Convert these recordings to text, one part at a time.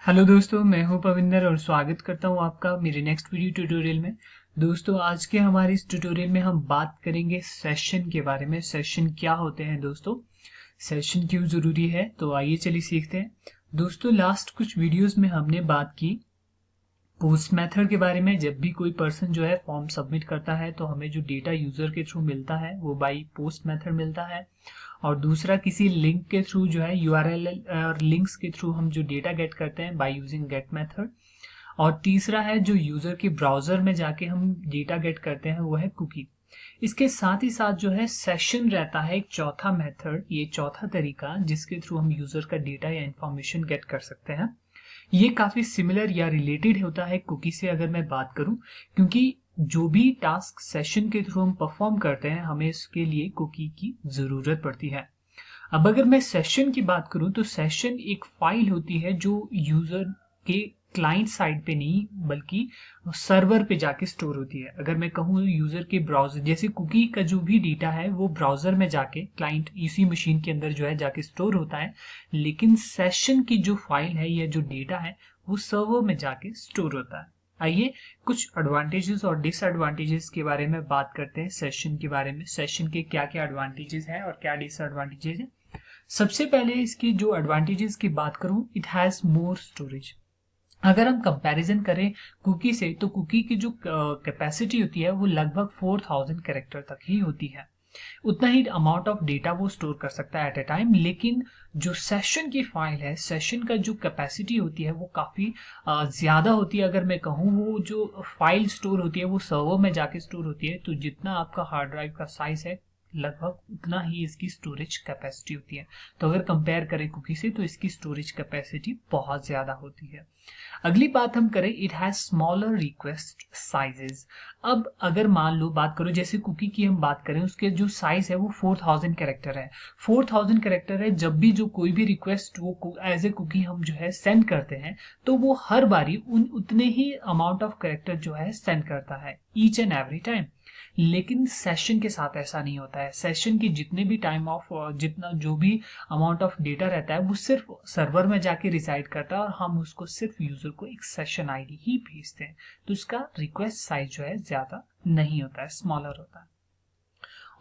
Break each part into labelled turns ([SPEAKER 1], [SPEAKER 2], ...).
[SPEAKER 1] Hello दोस्तों, मैं हूं पविंदर और स्वागत करता हूं आपका मेरे नेक्स्ट वीडियो ट्यूटोरियल में। दोस्तों, आज के हमारे इस ट्यूटोरियल में हम बात करेंगे सेशन के बारे में। सेशन क्या होते हैं दोस्तों, सेशन क्यों ज़रूरी है, तो आइए चलिए सीखते हैं। दोस्तों, लास्ट कुछ वीडियोस में हमने बात की पोस्ट मेथड के बारे में। जब भी कोई पर्सन जो है फॉर्म सबमिट करता है तो हमें जो डेटा यूज़र के थ्रू मिलता है वो बाई पोस्ट मेथड मिलता है, और दूसरा किसी लिंक के थ्रू जो है यूआरएल और लिंक्स के थ्रू हम जो डेटा गेट करते हैं बाय यूजिंग गेट मेथड, और तीसरा है जो यूजर के ब्राउजर में जाके हम डेटा गेट करते हैं वो है कुकी। इसके साथ ही साथ जो है सेशन रहता है एक चौथा मेथड, ये चौथा तरीका जिसके थ्रू हम यूजर का डेटा या इंफॉर्मेशन गेट कर सकते हैं। ये काफी सिमिलर या रिलेटेड होता है कुकी से अगर मैं बात करूं, क्योंकि जो भी टास्क सेशन के थ्रू हम परफॉर्म करते हैं हमें इसके लिए कुकी की जरूरत पड़ती है। अब अगर मैं सेशन की बात करूं तो सेशन एक फाइल होती है जो यूजर के क्लाइंट साइड पे नहीं बल्कि सर्वर पे जाके स्टोर होती है। अगर मैं कहूँ यूजर के ब्राउजर, जैसे कुकी का जो भी डेटा है वो ब्राउजर में जाके क्लाइंट इसी मशीन के अंदर जो है जाके स्टोर होता है, लेकिन सेशन की जो फाइल है या जो डेटा है वो सर्वर में जाके स्टोर होता है। आइए कुछ एडवांटेजेस और डिसएडवांटेजेस के बारे में बात करते हैं। सेशन के बारे में, सेशन के क्या क्या एडवांटेजेस हैं और क्या डिसएडवांटेजेस हैं। सबसे पहले इसकी जो एडवांटेजेस की बात करूं, इट हैज मोर स्टोरेज। अगर हम कंपैरिजन करें कुकी से तो कुकी की जो कैपेसिटी होती है वो लगभग 4000 कैरेक्टर तक ही होती है। उतना ही अमाउंट ऑफ डेटा वो स्टोर कर सकता है एट ए टाइम। लेकिन जो सेशन की फाइल है, सेशन का जो कैपेसिटी होती है वो काफ़ी ज़्यादा होती है। अगर मैं कहूँ वो जो फाइल स्टोर होती है वो सर्वर में जाके स्टोर होती है, तो जितना आपका हार्ड ड्राइव का साइज है लगभग उतना ही इसकी स्टोरेज कैपेसिटी होती है। तो अगर कंपेयर करें कुकी से तो इसकी स्टोरेज कैपेसिटी बहुत ज़्यादा होती है। अगली बात हम करें, it has smaller request sizes. अब अगर मान लो बात करो जैसे कुकी की हम बात करें, उसके जो साइज है वो 4000 कैरेक्टर है। 4000 कैरेक्टर है, जब भी जो कोई भी रिक्वेस्ट वो एज ए कुकी हम जो है सेंड करते हैं तो वो हर बारी उतने ही अमाउंट ऑफ कैरेक्टर जो है सेंड करता है ईच एंड एवरी टाइम। लेकिन सेशन के साथ ऐसा नहीं होता है। सेशन की जितने भी टाइम ऑफ जितना जो भी अमाउंट ऑफ डेटा रहता है वो सिर्फ सर्वर में जाके रिसाइड करता है और हम उसको सिर्फ यूजर को एक सेशन आईडी ही भेजते हैं। तो इसका रिक्वेस्ट साइज जो है ज्यादा नहीं होता है, स्मॉलर होता है।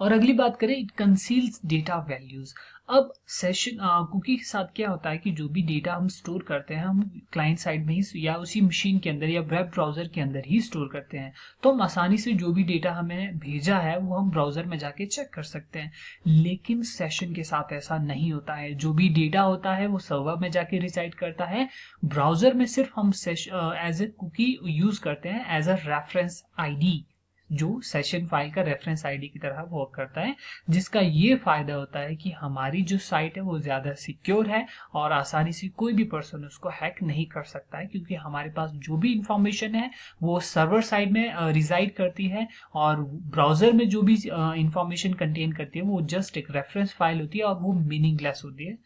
[SPEAKER 1] और अगली बात करें, इट कंसील्स डेटा वैल्यूज। अब सेशन कुकी के साथ क्या होता है कि जो भी डेटा हम स्टोर करते हैं हम क्लाइंट साइड में ही या उसी मशीन के अंदर या वेब ब्राउजर के अंदर ही स्टोर करते हैं, तो हम आसानी से जो भी डेटा हमें भेजा है वो हम ब्राउजर में जाके चेक कर सकते हैं। लेकिन सेशन के साथ ऐसा नहीं होता है। जो भी डेटा होता है वो सर्वर में जाके रिसाइड करता है, ब्राउजर में सिर्फ हम एज ए कुकी यूज करते हैं एज अ रेफरेंस आईडी, जो सेशन फाइल का रेफरेंस आईडी की तरह वर्क करता है। जिसका ये फायदा होता है कि हमारी जो साइट है वो ज्यादा सिक्योर है और आसानी से कोई भी पर्सन उसको हैक नहीं कर सकता है, क्योंकि हमारे पास जो भी इंफॉर्मेशन है वो सर्वर साइड में रिसाइड करती है और ब्राउजर में जो भी इंफॉर्मेशन कंटेन करती है वो जस्ट एक रेफरेंस फाइल होती है और वो मीनिंगलेस होती है।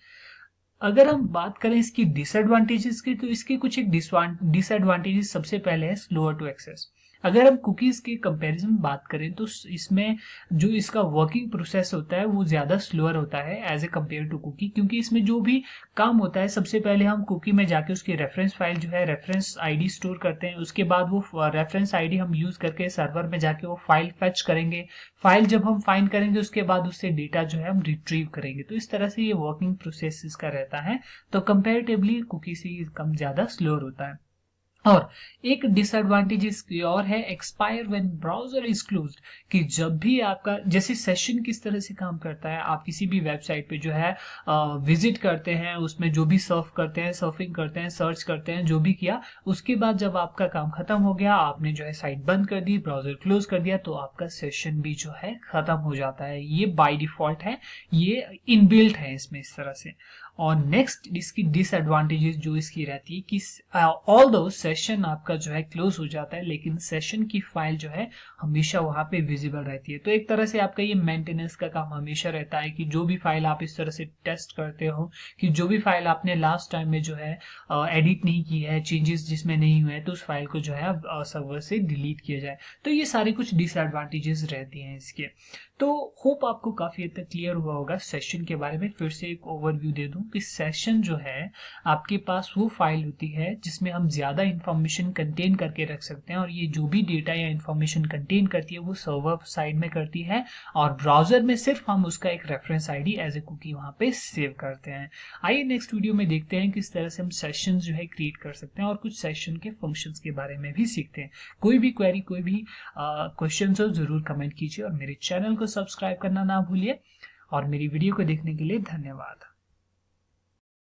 [SPEAKER 1] अगर हम बात करें इसकी डिसएडवांटेजेस की, तो इसके कुछ एक डिसएडवांटेजेस सबसे पहले है स्लोअर टू एक्सेस। अगर हम कुकीज के कंपैरिजन में बात करें तो इसमें जो इसका वर्किंग प्रोसेस होता है वो ज्यादा स्लोअर होता है as a compare to cookie, क्योंकि इसमें जो भी काम होता है सबसे पहले हम कुकी में जाके उसकी रेफरेंस फाइल जो है रेफरेंस आईडी स्टोर करते हैं। उसके बाद वो रेफरेंस आईडी हम यूज करके सर्वर में जाके वो फाइल फेच करेंगे। फाइल जब हम फाइंड करेंगे उसके बाद उससे डेटा जो है हम रिट्रीव करेंगे। तो इस तरह से ये वर्किंग प्रोसेस इसका रहता है, तो कंपेरेटिवली कुकी से कम ज्यादा स्लोअर होता है। और एक डिसएडवांटेज इसकी और है, expire when browser is closed. कि जब भी आपका जैसे सेशन किस तरह से काम करता है, आप किसी भी वेबसाइट पे जो है विजिट करते हैं, उसमें जो भी सर्फ करते हैं, सर्फिंग करते हैं, सर्च करते हैं, जो भी किया, उसके बाद जब आपका काम खत्म हो गया, आपने जो है साइट बंद कर दी, ब्राउजर क्लोज कर दिया, तो आपका सेशन भी जो है खत्म हो जाता है। ये बाय डिफॉल्ट है, ये इनबिल्ट है इसमें इस तरह से। और नेक्स्ट इसकी डिसएडवांटेजेस जो इसकी रहती है कि ऑल्दो सेशन आपका जो है क्लोज हो जाता है लेकिन सेशन की फाइल जो है हमेशा वहां पे विजिबल रहती है। तो एक तरह से आपका ये मेंटेनेंस का काम हमेशा रहता है कि जो भी फाइल आप इस तरह से टेस्ट करते हो कि जो भी फाइल आपने लास्ट टाइम में जो है एडिट नहीं की है, चेंजेस जिसमें नहीं हुए हैं, तो उस फाइल को जो है सर्वर से डिलीट किया जाए। तो ये सारी कुछ डिसएडवांटेजेस रहती हैं इसके। तो होप आपको काफी हद तक क्लियर हुआ होगा सेशन के बारे में। फिर से एक ओवरव्यू दे दूं, हूँ कि सेशन जो है आपके पास वो फाइल होती है जिसमें हम ज़्यादा इंफॉर्मेशन कंटेन करके रख सकते हैं, और ये जो भी डेटा या इंफॉर्मेशन कंटेन करती है वो सर्वर साइड में करती है और ब्राउजर में सिर्फ हम उसका एक reference ID as a cookie वहाँ पे सेव करते हैं। आइए नेक्स्ट वीडियो में देखते हैं किस तरह से हम सेशन जो है क्रिएट कर सकते हैं और कुछ सेशन के फंक्शंस के बारे में भी सीखते हैं। कोई भी क्वेरी, कोई भी क्वेश्चन हो जरूर कमेंट कीजिए और मेरे चैनल को सब्सक्राइब करना ना भूलिए। और मेरी वीडियो को देखने के लिए धन्यवाद।